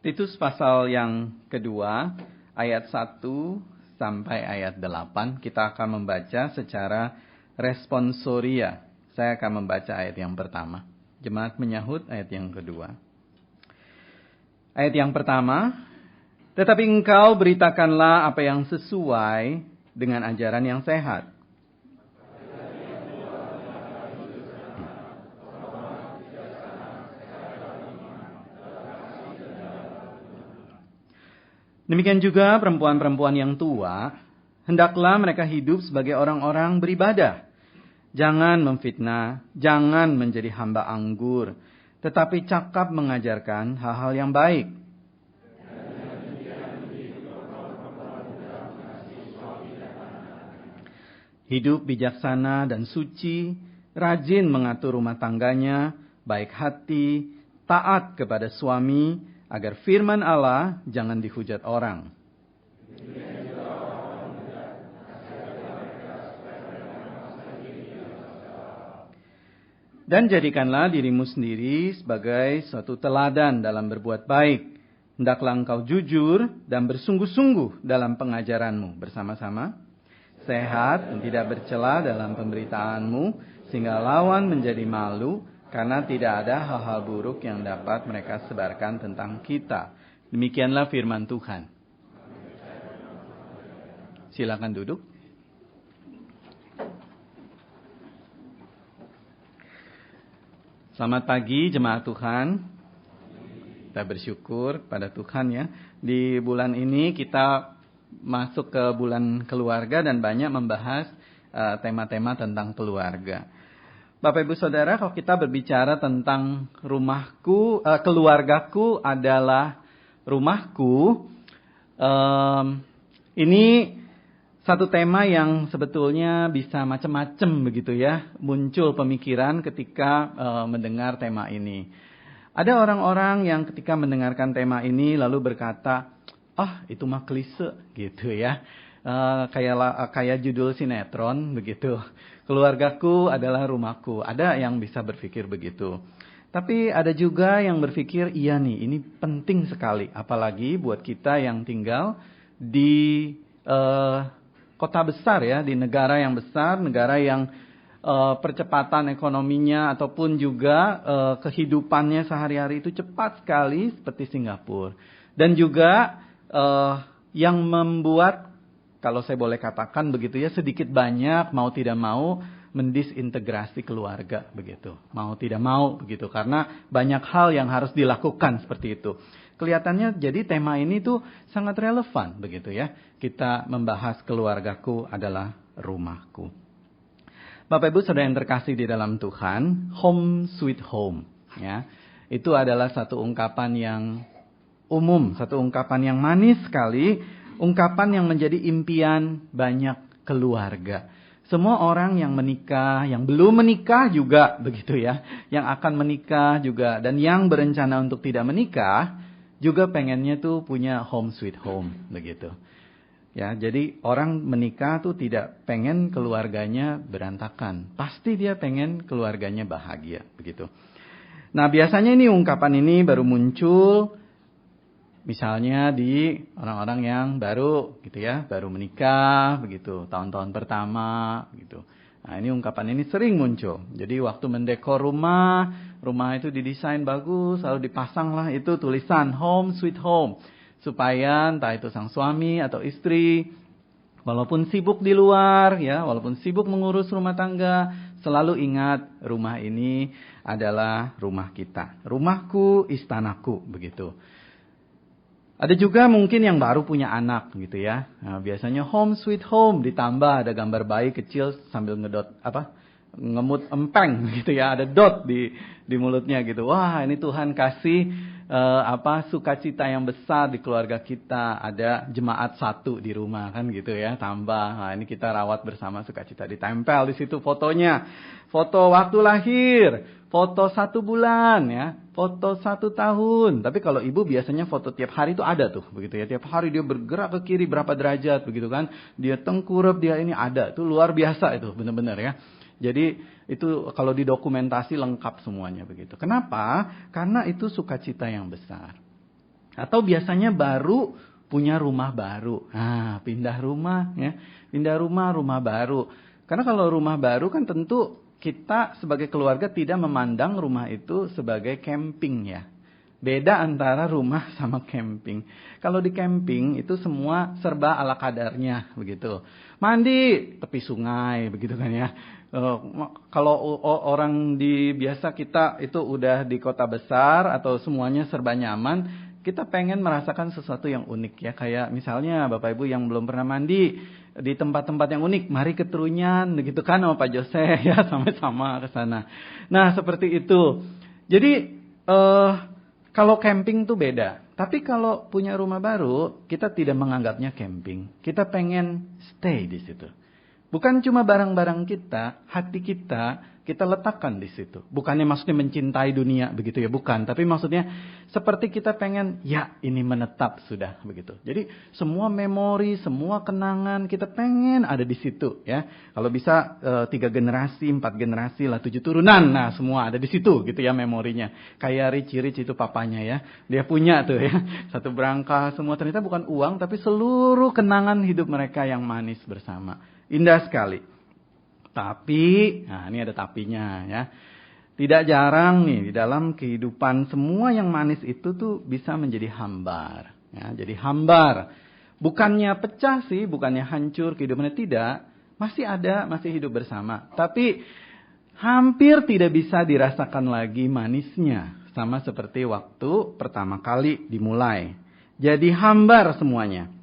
Titus pasal yang kedua, ayat 1 sampai ayat 8. Kita akan membaca secara responsoria. Saya akan membaca ayat yang pertama. Jemaat menyahut ayat yang kedua. Ayat yang pertama, tetapi engkau beritakanlah apa yang sesuai dengan ajaran yang sehat. Demikian juga perempuan-perempuan yang tua, hendaklah mereka hidup sebagai orang-orang beribadah. Jangan memfitnah, jangan menjadi hamba anggur, tetapi cakap mengajarkan hal-hal yang baik. Hidup bijaksana dan suci, rajin mengatur rumah tangganya, baik hati, taat kepada suami, agar firman Allah jangan dihujat orang. Dan jadikanlah dirimu sendiri sebagai suatu teladan dalam berbuat baik. Hendaklah engkau jujur dan bersungguh-sungguh dalam pengajaranmu bersama-sama. Sehat dan tidak bercela dalam pemberitaanmu, sehingga lawan menjadi malu, karena tidak ada hal-hal buruk yang dapat mereka sebarkan tentang kita. Demikianlah firman Tuhan. Silakan duduk. Selamat pagi jemaat Tuhan. Kita bersyukur pada Tuhan ya. Di bulan ini kita masuk ke bulan keluarga dan banyak membahas tema-tema tentang keluarga. Bapak Ibu Saudara, kalau kita berbicara tentang rumahku, keluargaku adalah rumahku, ini satu tema yang sebetulnya bisa macam-macam begitu ya, muncul pemikiran ketika mendengar tema ini. Ada orang-orang yang ketika mendengarkan tema ini lalu berkata, itu mah klise gitu ya. Kayak judul sinetron begitu. Keluargaku adalah rumahku. Ada yang bisa berpikir begitu. Tapi ada juga yang berpikir, iya nih, ini penting sekali. Apalagi buat kita yang tinggal di kota besar ya, di negara yang besar, negara yang percepatan ekonominya ataupun juga kehidupannya sehari-hari itu cepat sekali seperti Singapura. Dan juga yang membuat, kalau saya boleh katakan begitu ya, sedikit banyak mau tidak mau mendisintegrasi keluarga begitu. Mau tidak mau begitu, karena banyak hal yang harus dilakukan seperti itu. Kelihatannya jadi tema ini tuh sangat relevan begitu ya. Kita membahas keluargaku adalah rumahku. Bapak Ibu Saudara yang terkasih di dalam Tuhan, home sweet home ya. Itu adalah satu ungkapan yang umum, satu ungkapan yang manis sekali. Ungkapan yang menjadi impian banyak keluarga. Semua orang yang menikah, yang belum menikah juga begitu ya. Yang akan menikah juga. Dan yang berencana untuk tidak menikah, juga pengennya tuh punya home sweet home begitu. Ya, jadi orang menikah tuh tidak pengen keluarganya berantakan. Pasti dia pengen keluarganya bahagia begitu. Nah biasanya ini ungkapan ini baru muncul misalnya di orang-orang yang baru gitu ya, baru menikah begitu, tahun-tahun pertama gitu. Nah, ini ungkapan ini sering muncul. Jadi waktu mendekor rumah itu didesain bagus, lalu dipasanglah itu tulisan home sweet home, supaya entah itu sang suami atau istri walaupun sibuk di luar ya, walaupun sibuk mengurus rumah tangga, selalu ingat rumah ini adalah rumah kita. Rumahku, istanaku begitu. Ada juga mungkin yang baru punya anak gitu ya. Nah, biasanya home sweet home ditambah ada gambar bayi kecil sambil ngemut empeng gitu ya. Ada dot di mulutnya gitu. Wah, ini Tuhan kasih sukacita yang besar di keluarga kita. Ada jemaat satu di rumah kan gitu ya. Tambah. Nah, ini kita rawat bersama sukacita, ditempel di situ fotonya. Foto waktu lahir, foto 1 bulan ya, foto 1 tahun. Tapi kalau ibu biasanya foto tiap hari itu ada tuh begitu ya. Tiap hari dia bergerak ke kiri berapa derajat begitu kan. Dia tengkurap, dia ini ada. Itu luar biasa itu benar-benar ya. Jadi itu kalau didokumentasi lengkap semuanya begitu. Kenapa? Karena itu sukacita yang besar. Atau biasanya baru punya rumah baru. Nah, pindah rumah ya. Pindah rumah baru. Karena kalau rumah baru kan tentu kita sebagai keluarga tidak memandang rumah itu sebagai camping ya. Beda antara rumah sama camping. Kalau di camping itu semua serba ala kadarnya begitu. Mandi tepi sungai begitu kan ya. Kalau orang di biasa kita itu udah di kota besar atau semuanya serba nyaman, kita pengen merasakan sesuatu yang unik ya. Kayak misalnya Bapak Ibu yang belum pernah mandi di tempat-tempat yang unik, mari ke Trunyan begitu kan sama Pak Jose ya, sama-sama ke sana. Nah, seperti itu. Jadi kalau camping tuh beda. Tapi kalau punya rumah baru, kita tidak menganggapnya camping. Kita pengen stay di situ. Bukan cuma barang-barang kita, hati kita letakkan di situ. Bukannya maksudnya mencintai dunia begitu ya, bukan. Tapi maksudnya seperti kita pengen, ya ini menetap sudah begitu. Jadi semua memori, semua kenangan kita pengen ada di situ ya. Kalau bisa 3 generasi, 4 generasi lah, 7 turunan, nah semua ada di situ gitu ya memorinya. Kayak Rich itu papanya ya, dia punya tuh ya, satu berangkas semua ternyata bukan uang, tapi seluruh kenangan hidup mereka yang manis bersama. Indah sekali. Tapi, nah ini ada tapinya ya. Tidak jarang nih di dalam kehidupan semua yang manis itu tuh bisa menjadi hambar. Ya, jadi hambar. Bukannya pecah sih, bukannya hancur kehidupannya, tidak. Masih ada, masih hidup bersama. Tapi hampir tidak bisa dirasakan lagi manisnya. Sama seperti waktu pertama kali dimulai. Jadi hambar semuanya.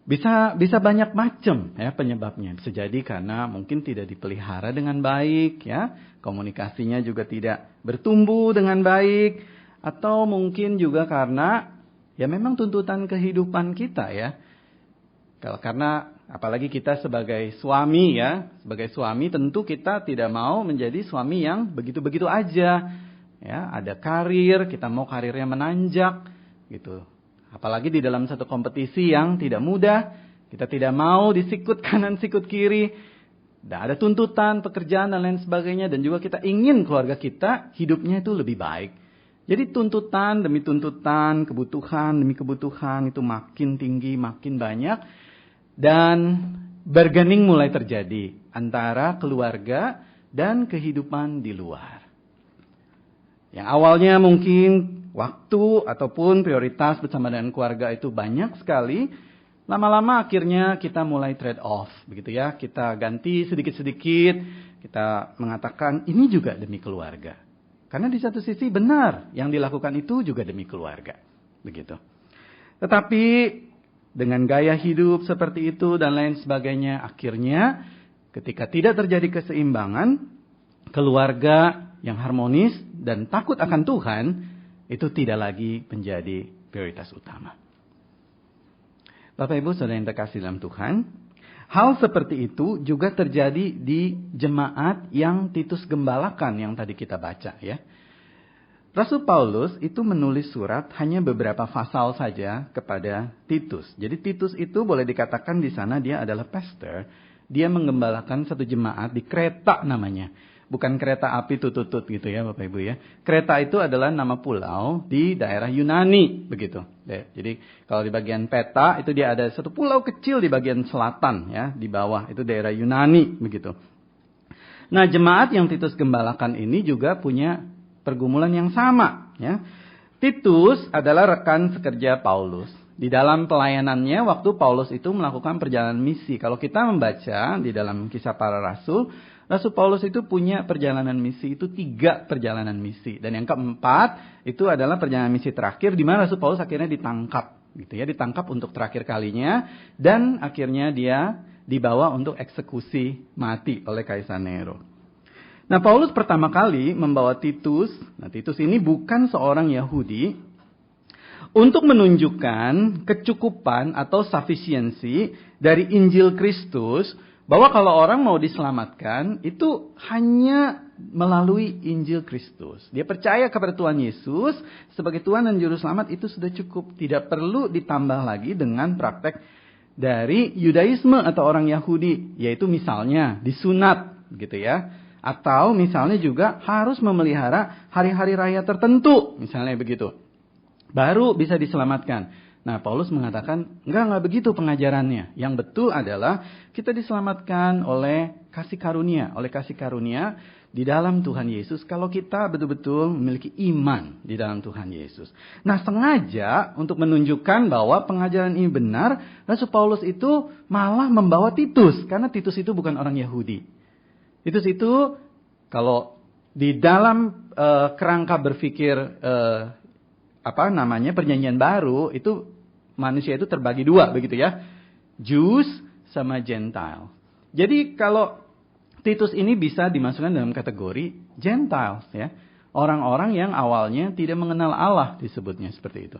Bisa banyak macam ya penyebabnya. Bisa jadi karena mungkin tidak dipelihara dengan baik ya, komunikasinya juga tidak bertumbuh dengan baik, atau mungkin juga karena ya memang tuntutan kehidupan kita ya. Karena apalagi kita sebagai suami ya, sebagai suami tentu kita tidak mau menjadi suami yang begitu-begitu aja. Ya, ada karir, kita mau karirnya menanjak gitu. Apalagi di dalam satu kompetisi yang tidak mudah, kita tidak mau disikut kanan, sikut kiri. Ada tuntutan, pekerjaan dan lain sebagainya. Dan juga kita ingin keluarga kita hidupnya itu lebih baik. Jadi tuntutan demi tuntutan, kebutuhan demi kebutuhan itu makin tinggi, makin banyak. Dan bargaining mulai terjadi antara keluarga dan kehidupan di luar. Yang awalnya mungkin waktu ataupun prioritas bersama dengan keluarga itu banyak sekali. Lama-lama akhirnya kita mulai trade off. Begitu ya. Kita ganti sedikit-sedikit. Kita mengatakan ini juga demi keluarga. Karena di satu sisi benar. Yang dilakukan itu juga demi keluarga. Begitu. Tetapi dengan gaya hidup seperti itu dan lain sebagainya. Akhirnya ketika tidak terjadi keseimbangan. Keluarga yang harmonis dan takut akan Tuhan. Itu tidak lagi menjadi prioritas utama. Bapak Ibu Saudara yang terkasih dalam Tuhan, hal seperti itu juga terjadi di jemaat yang Titus gembalakan yang tadi kita baca ya. Rasul Paulus itu menulis surat hanya beberapa pasal saja kepada Titus. Jadi Titus itu boleh dikatakan di sana dia adalah pastor, dia menggembalakan satu jemaat di Kreta namanya. Bukan kereta api tutut-tutut gitu ya Bapak Ibu ya. Kreta itu adalah nama pulau di daerah Yunani begitu. Jadi kalau di bagian peta itu dia ada satu pulau kecil di bagian selatan ya, di bawah itu daerah Yunani begitu. Nah, jemaat yang Titus gembalakan ini juga punya pergumulan yang sama ya. Titus adalah rekan sekerja Paulus. Di dalam pelayanannya waktu Paulus itu melakukan perjalanan misi. Kalau kita membaca di dalam Kisah Para Rasul, Rasul Paulus itu punya perjalanan misi itu 3 perjalanan misi. Dan yang keempat itu adalah perjalanan misi terakhir di mana Rasul Paulus akhirnya ditangkap. Gitu ya, ditangkap untuk terakhir kalinya. Dan akhirnya dia dibawa untuk eksekusi mati oleh Kaisar Nero. Nah, Paulus pertama kali membawa Titus. Nah, Titus ini bukan seorang Yahudi. Untuk menunjukkan kecukupan atau sufficiency dari Injil Kristus. Bahwa kalau orang mau diselamatkan itu hanya melalui Injil Kristus. Dia percaya kepada Tuhan Yesus sebagai Tuhan dan Juru Selamat itu sudah cukup. Tidak perlu ditambah lagi dengan praktek dari Yudaisme atau orang Yahudi. Yaitu misalnya disunat gitu ya. Atau misalnya juga harus memelihara hari-hari raya tertentu. Misalnya begitu. baru bisa diselamatkan. Nah, Paulus mengatakan, enggak begitu pengajarannya. Yang betul adalah kita diselamatkan oleh kasih karunia di dalam Tuhan Yesus. Kalau kita betul-betul memiliki iman di dalam Tuhan Yesus. Nah, sengaja untuk menunjukkan bahwa pengajaran ini benar, Rasul Paulus itu malah membawa Titus. Karena Titus itu bukan orang Yahudi. Titus itu, kalau di dalam kerangka berpikir perjanjian baru, itu manusia itu terbagi dua begitu ya. Jews sama Gentile. Jadi kalau Titus ini bisa dimasukkan dalam kategori Gentiles ya. Orang-orang yang awalnya tidak mengenal Allah disebutnya seperti itu.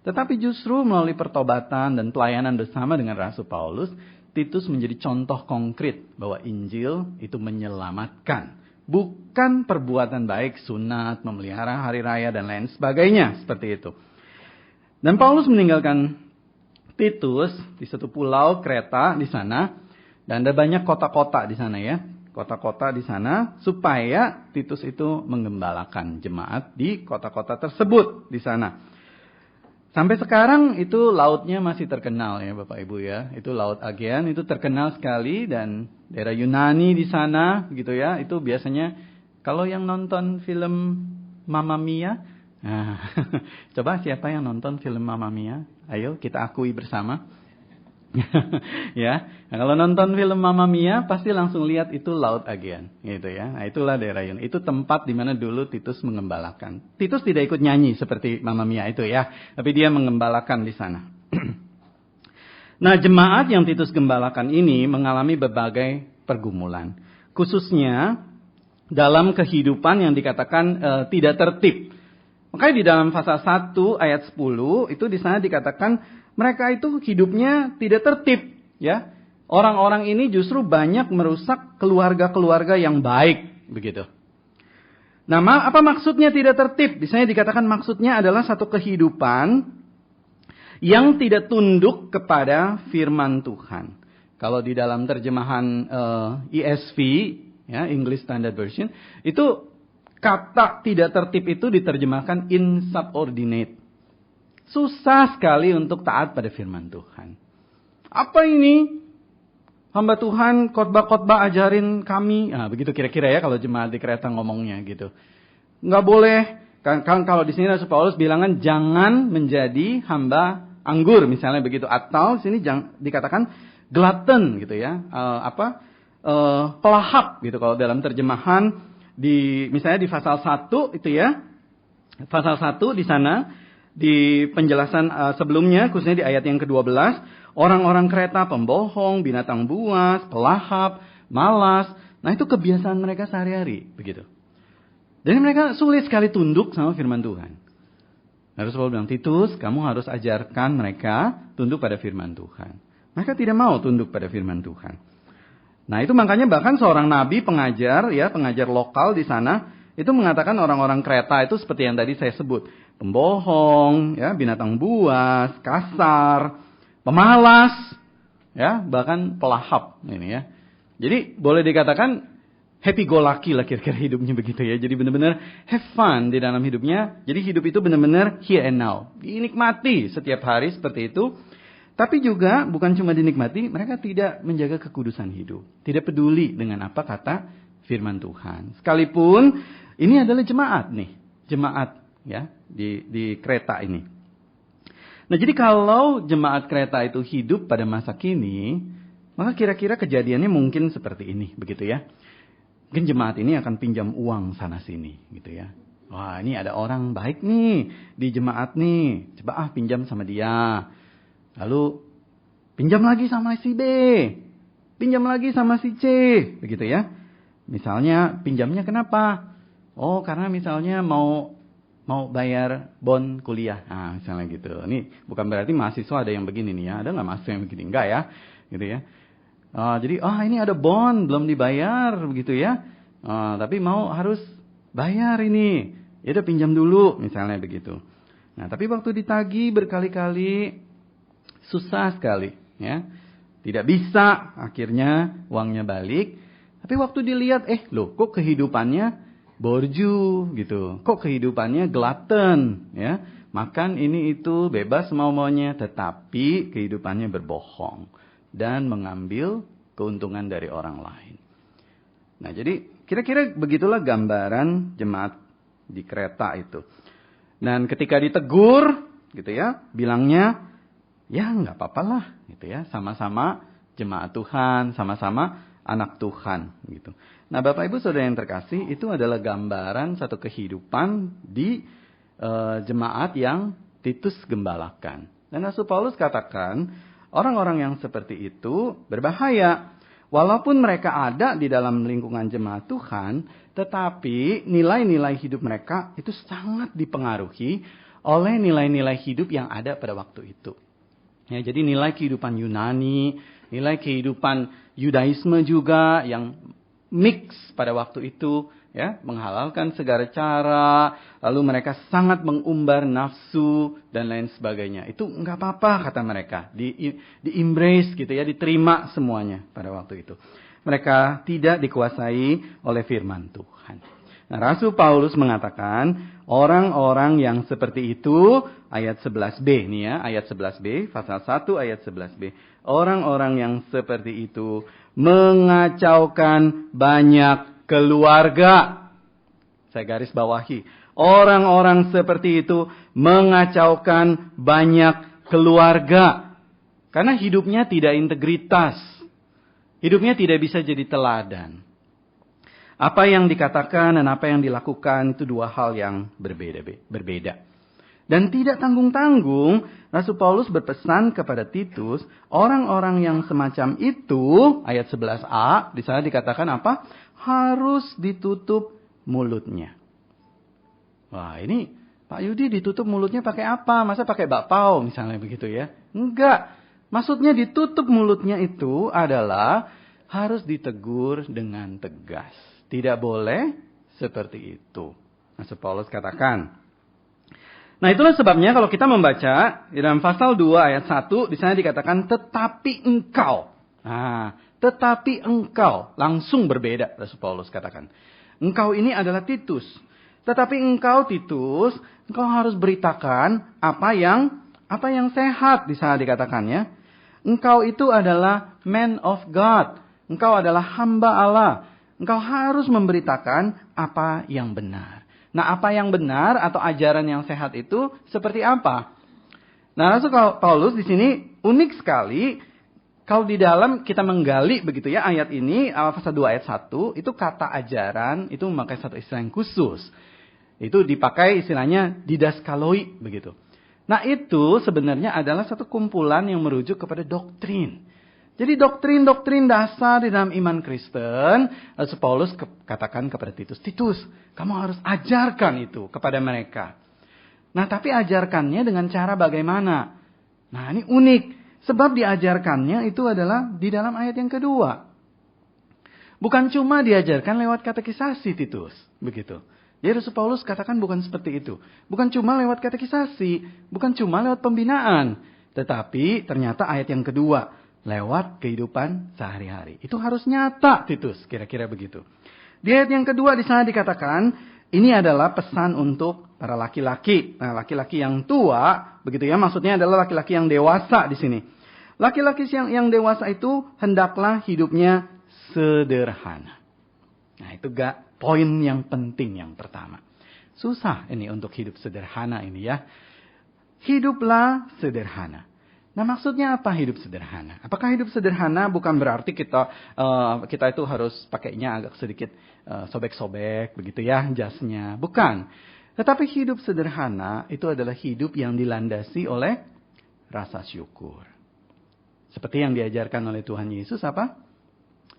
Tetapi justru melalui pertobatan dan pelayanan bersama dengan Rasul Paulus, Titus menjadi contoh konkret bahwa Injil itu menyelamatkan. Bukan perbuatan baik, sunat, memelihara hari raya, dan lain sebagainya. Seperti itu. Dan Paulus meninggalkan Titus di satu pulau Kreta di sana. Dan ada banyak kota-kota di sana ya. Kota-kota di sana supaya Titus itu menggembalakan jemaat di kota-kota tersebut di sana. Sampai sekarang itu lautnya masih terkenal ya Bapak Ibu ya. Itu Laut Aegean itu terkenal sekali dan daerah Yunani di sana gitu ya. Itu biasanya kalau yang nonton film Mamma Mia. Nah, coba siapa yang nonton film Mamma Mia? Ayo kita akui bersama. Ya, nah, kalau nonton film Mamma Mia pasti langsung lihat itu Laut Aegean gitu ya. Nah, itulah daerah Yunani. Itu tempat di mana dulu Titus mengembalakan. Titus tidak ikut nyanyi seperti Mamma Mia itu ya, tapi dia mengembalakan di sana. Nah, jemaat yang Titus gembalakan ini mengalami berbagai pergumulan, khususnya dalam kehidupan yang dikatakan tidak tertib. Makanya di dalam pasal 1 ayat 10 itu di sana dikatakan mereka itu hidupnya tidak tertib, ya. Orang-orang ini justru banyak merusak keluarga-keluarga yang baik, begitu. Nah, apa maksudnya tidak tertib? Di sana dikatakan maksudnya adalah satu kehidupan yang tidak tunduk kepada firman Tuhan. Kalau di dalam terjemahan ESV, ya, English Standard Version, itu kata tidak tertib itu diterjemahkan insubordinate. Susah sekali untuk taat pada firman Tuhan. Apa ini? Hamba Tuhan khotbah-khotbah ajarin kami. Nah, begitu kira-kira ya kalau jemaat di Kreta ngomongnya gitu. Nggak boleh. Kan kalau di sini Rasul Paulus bilangan jangan menjadi hamba anggur misalnya begitu. Atau di sini dikatakan glutton gitu ya. Pelahap gitu kalau dalam terjemahan misalnya di pasal 1 itu ya. Pasal 1 di sana. Di penjelasan sebelumnya, khususnya di ayat yang ke-12, orang-orang Kreta pembohong, binatang buas, pelahap, malas. Nah, itu kebiasaan mereka sehari-hari, begitu. Dan mereka sulit sekali tunduk sama firman Tuhan. Harus Paulus bilang, Titus, kamu harus ajarkan mereka tunduk pada firman Tuhan. Mereka tidak mau tunduk pada firman Tuhan. Nah, itu makanya bahkan seorang nabi pengajar lokal di sana, itu mengatakan orang-orang Kreta itu seperti yang tadi saya sebut. Pembohong, ya, binatang buas, kasar, pemalas, ya, bahkan pelahap ini ya. Jadi boleh dikatakan happy go lucky lah kira-kira hidupnya begitu ya. Jadi benar-benar have fun di dalam hidupnya. Jadi hidup itu benar-benar here and now. Dinikmati setiap hari seperti itu. Tapi juga bukan cuma dinikmati, mereka tidak menjaga kekudusan hidup. Tidak peduli dengan apa kata firman Tuhan. Sekalipun ini adalah jemaat nih, jemaat ya di Kreta ini. Nah, jadi kalau jemaat Kreta itu hidup pada masa kini, maka kira-kira kejadiannya mungkin seperti ini, begitu ya. Mungkin jemaat ini akan pinjam uang sana sini, gitu ya. Wah, ini ada orang baik nih di jemaat nih, coba pinjam sama dia. Lalu pinjam lagi sama si B, pinjam lagi sama si C, begitu ya. Misalnya pinjamnya kenapa? Oh, karena misalnya mau bayar bon kuliah. Nah, misalnya gitu. Ini bukan berarti mahasiswa ada yang begini nih ya. Ada nggak mahasiswa yang begini? Enggak ya. Gitu ya. Jadi, ini ada bon belum dibayar begitu ya. Tapi harus bayar ini. Ya udah pinjam dulu misalnya begitu. Nah, tapi waktu ditagih berkali-kali susah sekali ya. Tidak bisa akhirnya uangnya balik. Tapi waktu dilihat kok kehidupannya borju gitu. Kok kehidupannya glutton ya. makan ini itu, bebas mau-maunya, tetapi kehidupannya berbohong dan mengambil keuntungan dari orang lain. Nah, jadi kira-kira begitulah gambaran jemaat di Kreta itu. Dan ketika ditegur, gitu ya, bilangnya, ya nggak apa-apa lah, gitu ya, sama-sama jemaat Tuhan, sama-sama anak Tuhan, gitu. Nah, Bapak Ibu Saudara yang terkasih, itu adalah gambaran satu kehidupan di jemaat yang Titus gembalakan. Dan Rasul Paulus katakan, orang-orang yang seperti itu berbahaya. Walaupun mereka ada di dalam lingkungan jemaat Tuhan, tetapi nilai-nilai hidup mereka itu sangat dipengaruhi oleh nilai-nilai hidup yang ada pada waktu itu. Ya, jadi nilai kehidupan Yunani, nilai kehidupan Yudaisme juga yang mix pada waktu itu, ya, menghalalkan segala cara, lalu mereka sangat mengumbar nafsu dan lain sebagainya. Itu enggak apa-apa kata mereka, di-embrace gitu ya, diterima semuanya pada waktu itu. Mereka tidak dikuasai oleh firman Tuhan. Nah, Rasul Paulus mengatakan, orang-orang yang seperti itu, ayat 11b nih ya, ayat 11b, pasal 1 ayat 11b. Orang-orang yang seperti itu mengacaukan banyak keluarga. Saya garis bawahi. Orang-orang seperti itu mengacaukan banyak keluarga. Karena hidupnya tidak integritas. Hidupnya tidak bisa jadi teladan. Apa yang dikatakan dan apa yang dilakukan itu dua hal yang berbeda. Dan tidak tanggung-tanggung, Rasul Paulus berpesan kepada Titus, orang-orang yang semacam itu, ayat 11a, di sana dikatakan apa? Harus ditutup mulutnya. Wah, ini Pak Yudi ditutup mulutnya pakai apa? Masa pakai bakpao misalnya begitu ya? Enggak. Maksudnya ditutup mulutnya itu adalah harus ditegur dengan tegas. Tidak boleh seperti itu. Rasul Paulus katakan. Nah, itulah sebabnya kalau kita membaca di dalam pasal 2 ayat 1 di sana dikatakan tetapi engkau. Nah, tetapi engkau langsung berbeda, Rasul Paulus katakan. Engkau ini adalah Titus. Tetapi engkau Titus, engkau harus beritakan apa yang sehat di sana dikatakannya. Engkau itu adalah man of God. Engkau adalah hamba Allah. Engkau harus memberitakan apa yang benar. Nah, apa yang benar atau ajaran yang sehat itu seperti apa? Nah, Rasul Paulus di sini unik sekali. Kalau di dalam kita menggali begitu ya ayat ini, pasal 2 ayat 1, itu kata ajaran itu memakai satu istilah yang khusus. Itu dipakai istilahnya didaskaloi begitu. Nah, itu sebenarnya adalah satu kumpulan yang merujuk kepada doktrin. Jadi doktrin-doktrin dasar di dalam iman Kristen, Rasul Paulus katakan kepada Titus, Titus, kamu harus ajarkan itu kepada mereka. Nah, tapi ajarkannya dengan cara bagaimana? Nah, ini unik. Sebab diajarkannya itu adalah di dalam ayat yang kedua. Bukan cuma diajarkan lewat katekisasi, Titus. Begitu. Jadi Rasul Paulus katakan bukan seperti itu. Bukan cuma lewat katekisasi. Bukan cuma lewat pembinaan. Tetapi ternyata ayat yang kedua. Lewat kehidupan sehari-hari. Itu harus nyata, Titus. Kira-kira begitu. Di ayat yang kedua di sana dikatakan, ini adalah pesan untuk para laki-laki. Nah, laki-laki yang tua, begitu ya. Maksudnya adalah laki-laki yang dewasa di sini. Laki-laki yang dewasa itu hendaklah hidupnya sederhana. Nah, itu poin yang penting yang pertama. Susah ini untuk hidup sederhana ini ya. Hiduplah sederhana. Nah, maksudnya apa hidup sederhana? Apakah hidup sederhana bukan berarti kita itu harus pakainya agak sedikit sobek-sobek begitu ya jasnya? Bukan. Tetapi hidup sederhana itu adalah hidup yang dilandasi oleh rasa syukur. Seperti yang diajarkan oleh Tuhan Yesus apa?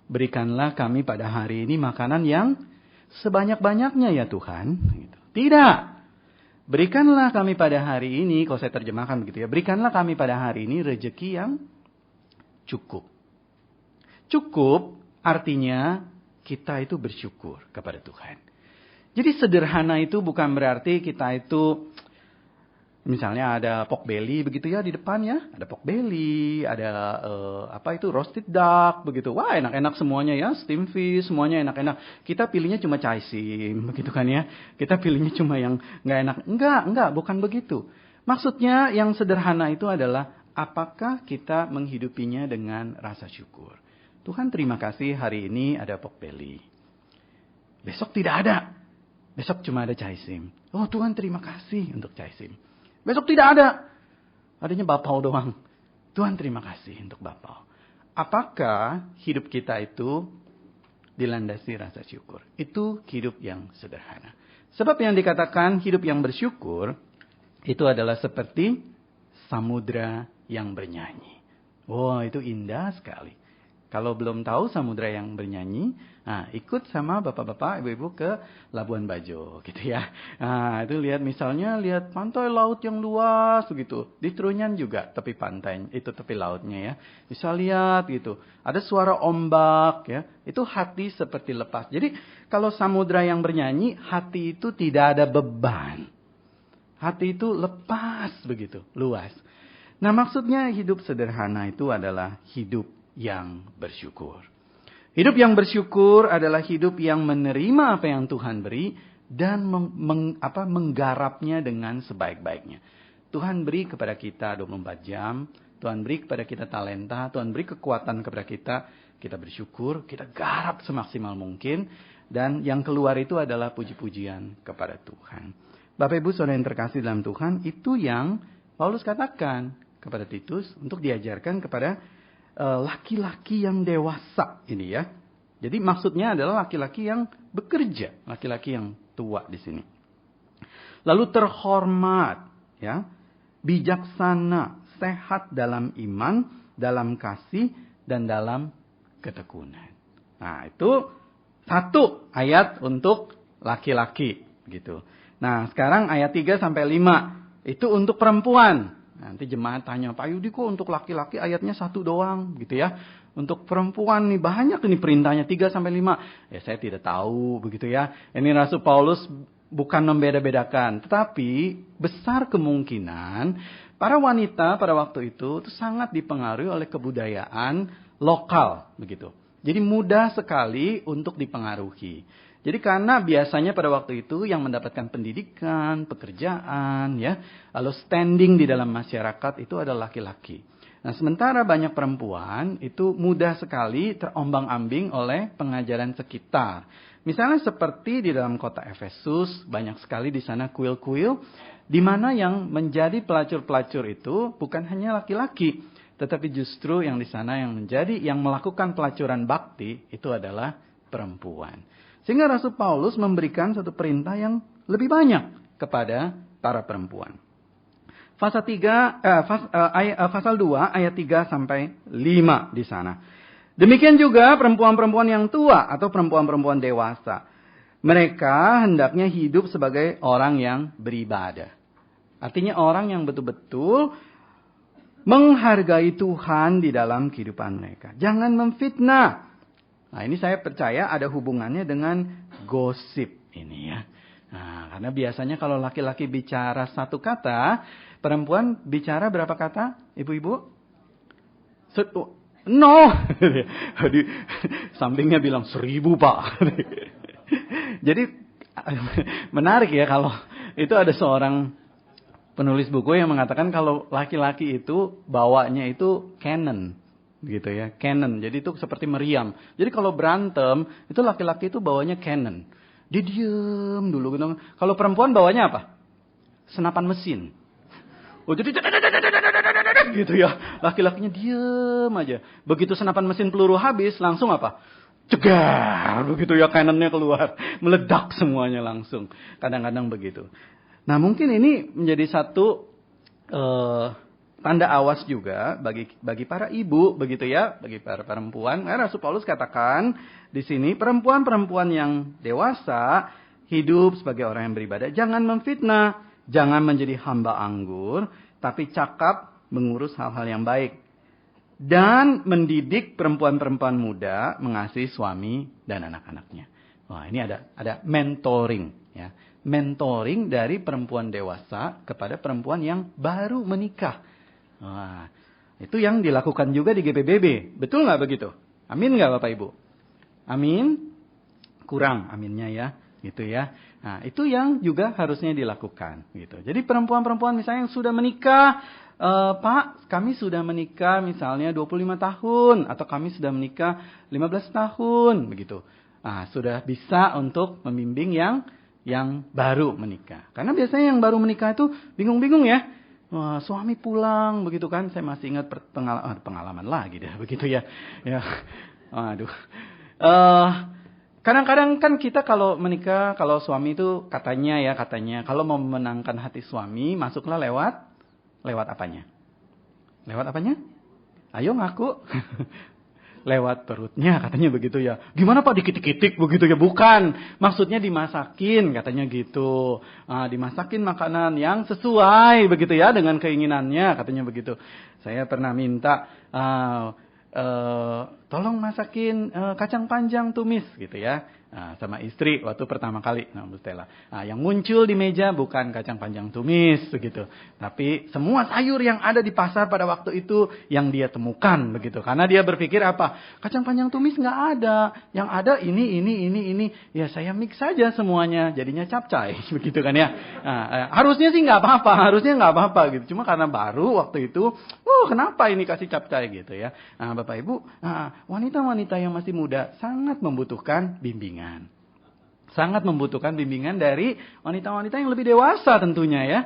Berikanlah kami pada hari ini makanan yang sebanyak-banyaknya ya Tuhan. Tidak. Berikanlah kami pada hari ini, kalau saya terjemahkan begitu ya. Berikanlah kami pada hari ini rezeki yang cukup. Cukup artinya kita itu bersyukur kepada Tuhan. Jadi sederhana itu bukan berarti kita itu Misalnya ada pork belly begitu ya di depan ya, ada pork belly, ada roasted duck begitu. Wah, enak-enak semuanya ya, steam fish semuanya enak-enak. Kita pilihnya cuma chaisim begitu kan ya. Kita pilihnya cuma yang nggak enak. Enggak, bukan begitu. Maksudnya yang sederhana itu adalah apakah kita menghidupinya dengan rasa syukur. Tuhan terima kasih hari ini ada pork belly. Besok tidak ada. Besok cuma ada chaisim. Oh Tuhan terima kasih untuk chaisim. Besok tidak ada. Adanya bapau doang. Tuhan terima kasih untuk bapau. Apakah hidup kita itu dilandasi rasa syukur? Itu hidup yang sederhana. Sebab yang dikatakan hidup yang bersyukur, itu adalah seperti samudra yang bernyanyi. Wow, itu indah sekali. Kalau belum tahu samudra yang bernyanyi, ikut sama bapak-bapak, ibu-ibu ke Labuan Bajo, gitu ya. Itu lihat pantai laut yang luas, gitu. Di Trunyan juga tepi pantai, itu tepi lautnya ya. Bisa lihat gitu. Ada suara ombak ya. Itu hati seperti lepas. Jadi kalau samudra yang bernyanyi, hati itu tidak ada beban. Hati itu lepas begitu, luas. Nah maksudnya hidup sederhana itu adalah hidup yang bersyukur. Hidup yang bersyukur adalah hidup yang menerima apa yang Tuhan beri dan menggarapnya dengan sebaik-baiknya. Tuhan beri kepada kita 24 jam, Tuhan beri kepada kita talenta, Tuhan beri kekuatan kepada kita, kita bersyukur, kita garap semaksimal mungkin, dan yang keluar itu adalah puji-pujian kepada Tuhan. Bapak Ibu Saudara yang terkasih dalam Tuhan, itu yang Paulus katakan kepada Titus untuk diajarkan kepada laki-laki yang dewasa ini ya. Jadi maksudnya adalah laki-laki yang bekerja, laki-laki yang tua di sini. Lalu terhormat, ya, bijaksana, sehat dalam iman, dalam kasih dan dalam ketekunan. Nah, itu satu ayat untuk laki-laki gitu. Nah, sekarang ayat 3 sampai 5 itu untuk perempuan. Nanti jemaat tanya, Pak Yudi kok untuk laki-laki ayatnya 1 doang gitu ya. Untuk perempuan nih banyak ini perintahnya 3 sampai 5. Ya saya tidak tahu begitu ya. Ini Rasul Paulus bukan membeda-bedakan. Tetapi besar kemungkinan para wanita pada waktu itu sangat dipengaruhi oleh kebudayaan lokal begitu. Jadi mudah sekali untuk dipengaruhi. Jadi karena biasanya pada waktu itu yang mendapatkan pendidikan, pekerjaan, ya, lalu standing di dalam masyarakat itu adalah laki-laki. Nah sementara banyak perempuan itu mudah sekali terombang-ambing oleh pengajaran sekitar. Misalnya seperti di dalam kota Efesus, banyak sekali di sana kuil-kuil, di mana yang menjadi pelacur-pelacur itu bukan hanya laki-laki, tetapi justru yang di sana yang melakukan pelacuran bakti itu adalah perempuan. Sehingga Rasul Paulus memberikan satu perintah yang lebih banyak kepada para perempuan. Pasal 2 ayat 3 sampai 5 di sana. Demikian juga perempuan-perempuan yang tua atau perempuan-perempuan dewasa. Mereka hendaknya hidup sebagai orang yang beribadah. Artinya orang yang betul-betul menghargai Tuhan di dalam kehidupan mereka. Jangan memfitnah. Nah ini saya percaya ada hubungannya dengan gosip ini ya. Nah karena biasanya kalau laki-laki bicara 1 kata, perempuan bicara berapa kata ibu-ibu? No. Sampingnya bilang 1000 Pak. Jadi menarik ya kalau itu ada seorang penulis buku yang mengatakan kalau laki-laki itu bawanya itu canon. Gitu ya, canon. Jadi itu seperti meriam. Jadi kalau berantem, itu laki-laki itu bawanya canon. Dia diem dulu gitu. Kalau perempuan bawanya apa? Senapan mesin. Oh jadi gitu ya. Laki-lakinya diem aja. Begitu senapan mesin peluru habis, langsung apa? Cegar. Begitu ya canonnya keluar. Meledak semuanya langsung. Kadang-kadang begitu. Nah mungkin ini menjadi satu tanda awas juga bagi para ibu begitu ya, bagi para perempuan. Rasul Paulus katakan di sini perempuan-perempuan yang dewasa hidup sebagai orang yang beribadah, jangan memfitnah, jangan menjadi hamba anggur, tapi cakap mengurus hal-hal yang baik dan mendidik perempuan-perempuan muda mengasihi suami dan anak-anaknya. Wah, ini ada mentoring ya. mentoring dari perempuan dewasa kepada perempuan yang baru menikah. Wah, itu yang dilakukan juga di GPBB. Betul nggak begitu? Amin nggak Bapak Ibu? Amin? Kurang aminnya ya. Gitu ya. Nah, itu yang juga harusnya dilakukan. Gitu. Jadi perempuan-perempuan misalnya yang sudah menikah, Pak, kami sudah menikah misalnya 25 tahun. Atau kami sudah menikah 15 tahun. Begitu. Nah, sudah bisa untuk membimbing yang baru menikah. Karena biasanya yang baru menikah itu bingung-bingung ya. Wah, suami pulang begitu kan. Saya masih ingat pengalaman lagi deh begitu ya. Ya. Waduh. Kadang-kadang kan kita kalau menikah, kalau suami itu katanya kalau mau memenangkan hati suami, masuklah lewat apanya? Lewat apanya? Ayo ngaku. Lewat perutnya katanya begitu ya. Gimana Pak dikit-kitik begitu ya? Bukan. Maksudnya dimasakin katanya gitu. Dimasakin makanan yang sesuai begitu ya dengan keinginannya katanya begitu. Saya pernah minta tolong masakin kacang panjang tumis gitu ya. Sama istri waktu pertama kali, Bu Stella. Yang muncul di meja bukan kacang panjang tumis begitu, tapi semua sayur yang ada di pasar pada waktu itu yang dia temukan begitu. Karena dia berpikir apa? Kacang panjang tumis nggak ada, yang ada ini. Ya saya mix saja semuanya, jadinya capcay begitu kan ya. Harusnya sih nggak apa-apa gitu. Cuma karena baru waktu itu, kenapa ini kasih capcay gitu ya? Bapak Ibu, wanita-wanita yang masih muda sangat membutuhkan bimbingan. Sangat membutuhkan bimbingan dari wanita-wanita yang lebih dewasa tentunya ya.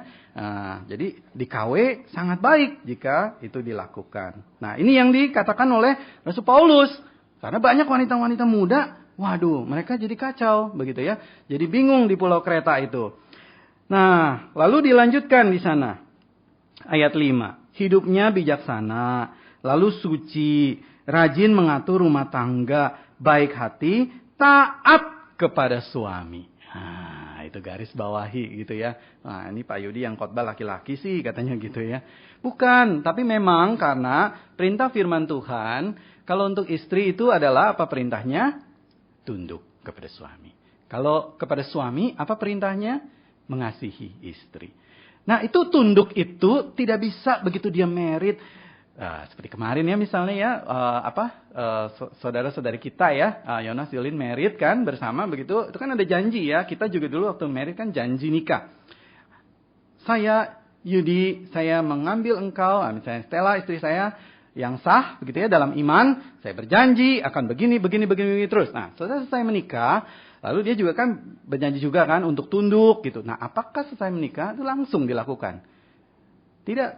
Jadi di KW sangat baik jika itu dilakukan. Nah, ini yang dikatakan oleh Rasul Paulus. Karena banyak wanita-wanita muda, waduh, mereka jadi kacau begitu ya. Jadi bingung di Pulau Kreta itu. Nah, lalu dilanjutkan di sana. Ayat 5. Hidupnya bijaksana, lalu suci, rajin mengatur rumah tangga, baik hati, taat kepada suami. Itu garis bawahi gitu ya. Ini Pak Yudi yang khotbah laki-laki sih katanya gitu ya. Bukan, tapi memang karena perintah firman Tuhan, kalau untuk istri itu adalah apa perintahnya? Tunduk kepada suami. Kalau kepada suami, apa perintahnya? Mengasihi istri. Nah, itu tunduk itu tidak bisa begitu dia married. Seperti kemarin ya misalnya ya, saudara-saudari kita ya, Yonas Yulin married kan bersama begitu, itu kan ada janji ya, kita juga dulu waktu married kan janji nikah. Saya, Yudi, saya mengambil engkau, misalnya Stella istri saya yang sah begitu ya dalam iman, saya berjanji akan begini terus. Nah, setelah selesai menikah, lalu dia juga kan berjanji juga kan untuk tunduk gitu. Nah, apakah selesai menikah itu langsung dilakukan? Tidak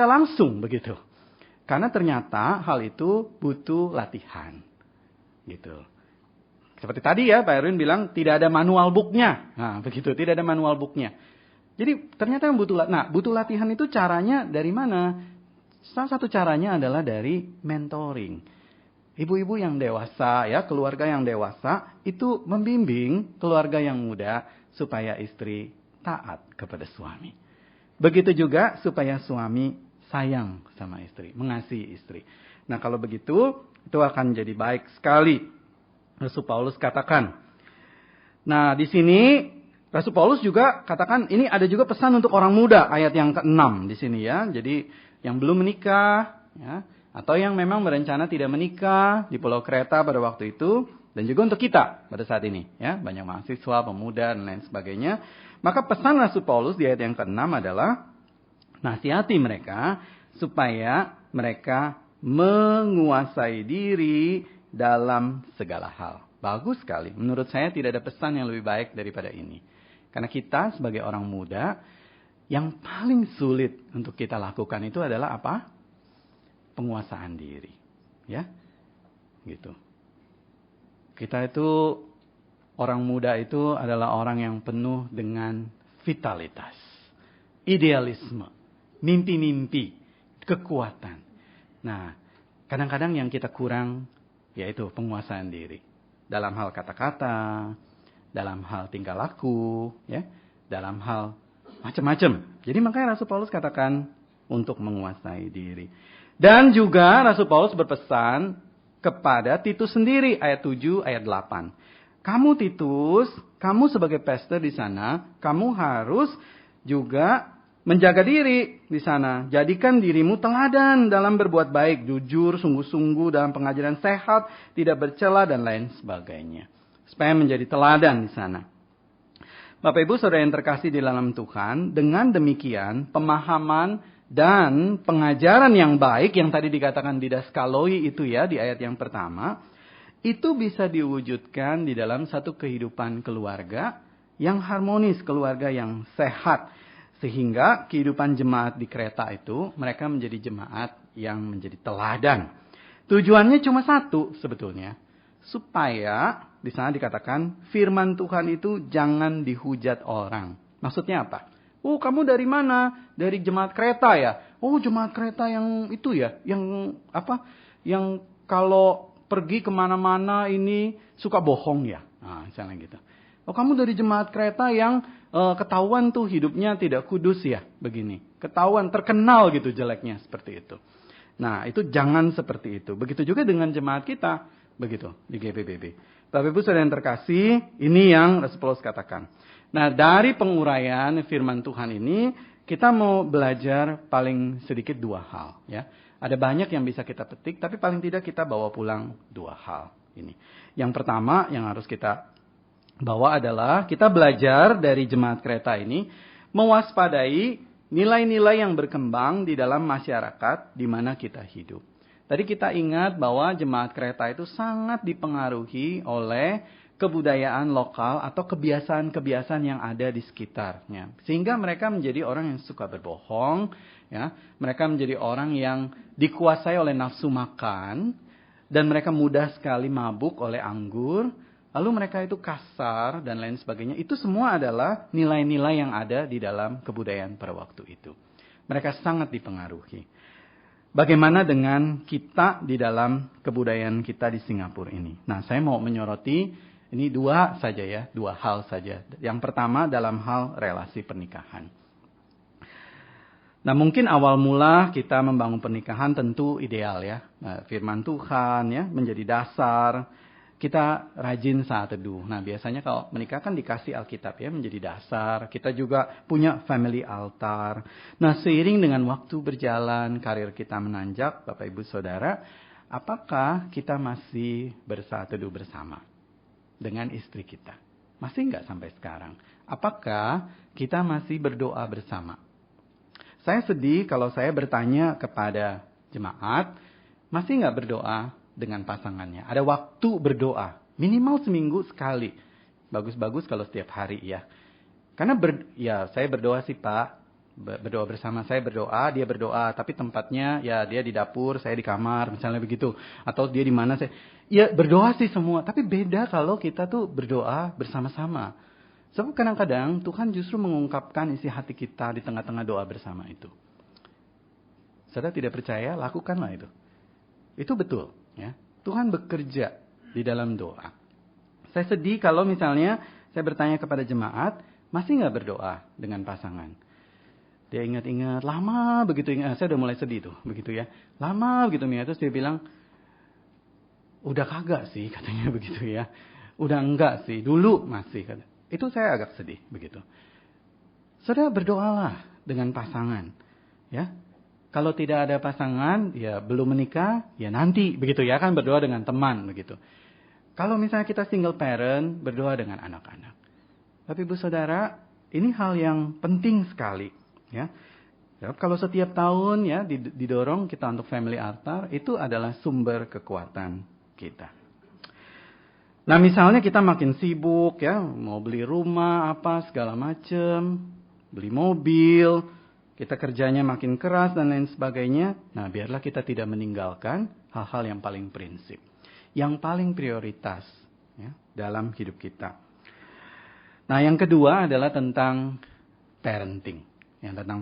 langsung begitu. Karena ternyata hal itu butuh latihan. Gitu. Seperti tadi ya Pak Erwin bilang tidak ada manual booknya. Nah begitu, tidak ada manual booknya. Jadi ternyata yang butuh latihan itu caranya dari mana? Salah satu caranya adalah dari mentoring. Ibu-ibu yang dewasa ya, keluarga yang dewasa itu membimbing keluarga yang muda supaya istri taat kepada suami. Begitu juga supaya suami sayang sama istri, mengasihi istri. Nah kalau begitu, itu akan jadi baik sekali. Rasul Paulus katakan. Nah di sini, Rasul Paulus juga katakan, ini ada juga pesan untuk orang muda, ayat yang ke-6 di sini ya. Jadi yang belum menikah, ya, atau yang memang berencana tidak menikah di Pulau Kreta pada waktu itu, dan juga untuk kita pada saat ini. Ya, banyak mahasiswa, pemuda, dan lain sebagainya. Maka pesan Rasul Paulus di ayat yang ke-6 adalah, nasihati mereka supaya mereka menguasai diri dalam segala hal. Bagus sekali. Menurut saya tidak ada pesan yang lebih baik daripada ini. Karena kita sebagai orang muda, yang paling sulit untuk kita lakukan itu adalah apa? Penguasaan diri. Ya, gitu. Kita itu, orang muda itu adalah orang yang penuh dengan vitalitas, idealisme, mimpi-mimpi, kekuatan. Nah, kadang-kadang yang kita kurang yaitu penguasaan diri. Dalam hal kata-kata, dalam hal tingkah laku, ya, dalam hal macam-macam. Jadi makanya Rasul Paulus katakan untuk menguasai diri. Dan juga Rasul Paulus berpesan kepada Titus sendiri ayat 7, ayat 8. Kamu Titus Kamu sebagai pastor di sana, kamu harus juga menjaga diri di sana. Jadikan dirimu teladan dalam berbuat baik, jujur, sungguh-sungguh dalam pengajaran sehat, tidak bercela dan lain sebagainya. Supaya menjadi teladan di sana. Bapak Ibu Saudara yang terkasih di dalam Tuhan, dengan demikian pemahaman dan pengajaran yang baik yang tadi dikatakan didaskaloi itu ya di ayat yang pertama, itu bisa diwujudkan di dalam satu kehidupan keluarga yang harmonis, keluarga yang sehat. Sehingga kehidupan jemaat di Kreta itu, mereka menjadi jemaat yang menjadi teladan. Tujuannya cuma satu sebetulnya. Supaya, di sana dikatakan, firman Tuhan itu jangan dihujat orang. Maksudnya apa? Oh, kamu dari mana? Dari jemaat Kreta ya? Oh, jemaat Kreta yang itu ya? Yang apa? Yang kalau pergi kemana-mana ini suka bohong ya? Nah, misalnya gitu. Oh, kamu dari jemaat Kreta yang ketahuan tuh hidupnya tidak kudus ya, begini. Ketahuan, terkenal gitu jeleknya seperti itu. Nah, itu jangan seperti itu. Begitu juga dengan jemaat kita, begitu di GPBB. Bapak Ibu Saudara yang terkasih, ini yang Rasul Paulus katakan. Nah, dari penguraian firman Tuhan ini, kita mau belajar paling sedikit 2 hal, ya. Ada banyak yang bisa kita petik, tapi paling tidak kita bawa pulang 2 hal ini. Yang pertama yang harus kita bawa adalah kita belajar dari jemaat Kreta ini mewaspadai nilai-nilai yang berkembang di dalam masyarakat di mana kita hidup. Tadi kita ingat bahwa jemaat Kreta itu sangat dipengaruhi oleh kebudayaan lokal atau kebiasaan-kebiasaan yang ada di sekitarnya. Sehingga mereka menjadi orang yang suka berbohong, ya. Mereka menjadi orang yang dikuasai oleh nafsu makan dan mereka mudah sekali mabuk oleh anggur. Lalu mereka itu kasar dan lain sebagainya. Itu semua adalah nilai-nilai yang ada di dalam kebudayaan pada waktu itu. Mereka sangat dipengaruhi. Bagaimana dengan kita di dalam kebudayaan kita di Singapura ini? Nah, saya mau menyoroti ini 2 saja ya, 2 hal saja. Yang pertama dalam hal relasi pernikahan. Nah, mungkin awal mula kita membangun pernikahan tentu ideal ya. Nah, firman Tuhan ya menjadi dasar. Kita rajin saat teduh. Nah, biasanya kalau menikah kan dikasih Alkitab ya menjadi dasar. Kita juga punya family altar. Nah, seiring dengan waktu berjalan, karir kita menanjak, Bapak Ibu Saudara, apakah kita masih bersaat teduh bersama dengan istri kita? Masih enggak sampai sekarang? Apakah kita masih berdoa bersama? Saya sedih kalau saya bertanya kepada jemaat, masih enggak berdoa dengan pasangannya? Ada waktu berdoa, minimal seminggu sekali. Bagus-bagus kalau setiap hari ya. Karena saya berdoa sih Pak, berdoa bersama, saya berdoa, dia berdoa, tapi tempatnya ya dia di dapur, saya di kamar, misalnya begitu. Atau dia di mana ya berdoa sih semua, tapi beda kalau kita tuh berdoa bersama-sama. Sebab kadang-kadang Tuhan justru mengungkapkan isi hati kita di tengah-tengah doa bersama itu. Saudara tidak percaya, lakukanlah itu. Itu betul. Ya, Tuhan bekerja di dalam doa. Saya sedih kalau misalnya saya bertanya kepada jemaat, masih nggak berdoa dengan pasangan? Dia ingat-ingat, lama begitu ingat. Saya udah mulai sedih tuh, begitu ya. Lama begitu ya. Terus dia bilang, udah kagak sih katanya begitu ya. Udah enggak sih, dulu masih. Itu saya agak sedih begitu. Saudara berdoalah dengan pasangan, ya. Kalau tidak ada pasangan, ya belum menikah, ya nanti begitu ya kan berdoa dengan teman begitu. Kalau misalnya kita single parent, berdoa dengan anak-anak. Tapi Ibu Saudara, ini hal yang penting sekali, ya. Kalau setiap tahun ya didorong kita untuk family altar, itu adalah sumber kekuatan kita. Nah, misalnya kita makin sibuk ya, mau beli rumah apa segala macam, beli mobil, kita kerjanya makin keras dan lain sebagainya. Nah, biarlah kita tidak meninggalkan hal-hal yang paling prinsip. Yang paling prioritas ya, dalam hidup kita. Nah, yang kedua adalah tentang parenting. Tentang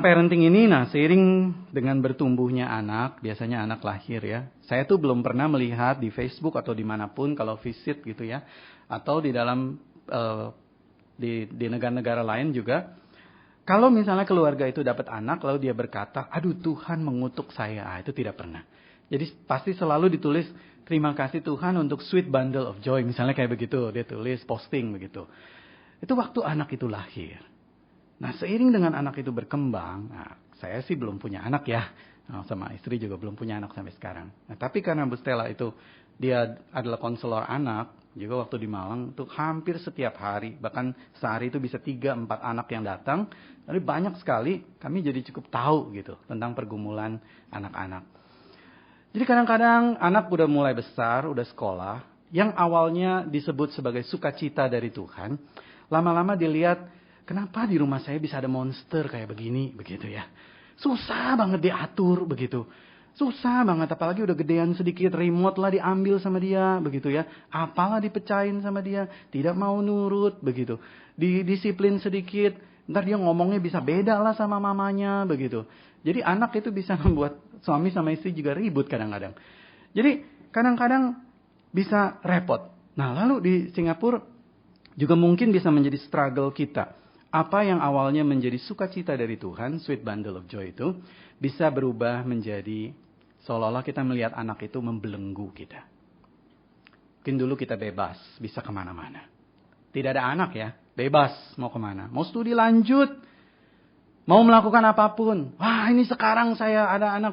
parenting ini, nah seiring dengan bertumbuhnya anak, biasanya anak lahir ya. Saya tuh belum pernah melihat di Facebook atau dimanapun kalau visit gitu ya. Atau di dalam... Di negara-negara lain juga, kalau misalnya keluarga itu dapat anak, lalu dia berkata, aduh Tuhan mengutuk saya, itu tidak pernah. Jadi pasti selalu ditulis, terima kasih Tuhan untuk sweet bundle of joy. Misalnya kayak begitu, dia tulis, posting begitu. Itu waktu anak itu lahir. Nah, seiring dengan anak itu berkembang, nah, saya sih belum punya anak ya. Nah, sama istri juga belum punya anak sampai sekarang. Nah, tapi karena Bu Stella itu, dia adalah konselor anak, juga waktu di Malang, tuh hampir setiap hari, bahkan sehari itu bisa 3-4 anak yang datang. Jadi banyak sekali, kami jadi cukup tahu gitu, tentang pergumulan anak-anak. Jadi kadang-kadang anak udah mulai besar, udah sekolah, yang awalnya disebut sebagai sukacita dari Tuhan, lama-lama dilihat, kenapa di rumah saya bisa ada monster kayak begini, begitu ya. Susah banget diatur, begitu. Susah banget, apalagi udah gedean sedikit, remote lah diambil sama dia, begitu ya. Apalah dipecahin sama dia, tidak mau nurut, begitu. Didisiplin sedikit, ntar dia ngomongnya bisa beda lah sama mamanya, begitu. Jadi anak itu bisa membuat suami sama istri juga ribut kadang-kadang. Jadi kadang-kadang bisa repot. Nah, lalu di Singapura juga mungkin bisa menjadi struggle kita. Apa yang awalnya menjadi sukacita dari Tuhan, sweet bundle of joy itu, bisa berubah menjadi seolah-olah kita melihat anak itu membelenggu kita. Mungkin dulu kita bebas, bisa kemana-mana. Tidak ada anak ya, bebas mau kemana. Mau studi lanjut, mau melakukan apapun. Wah, ini sekarang saya ada anak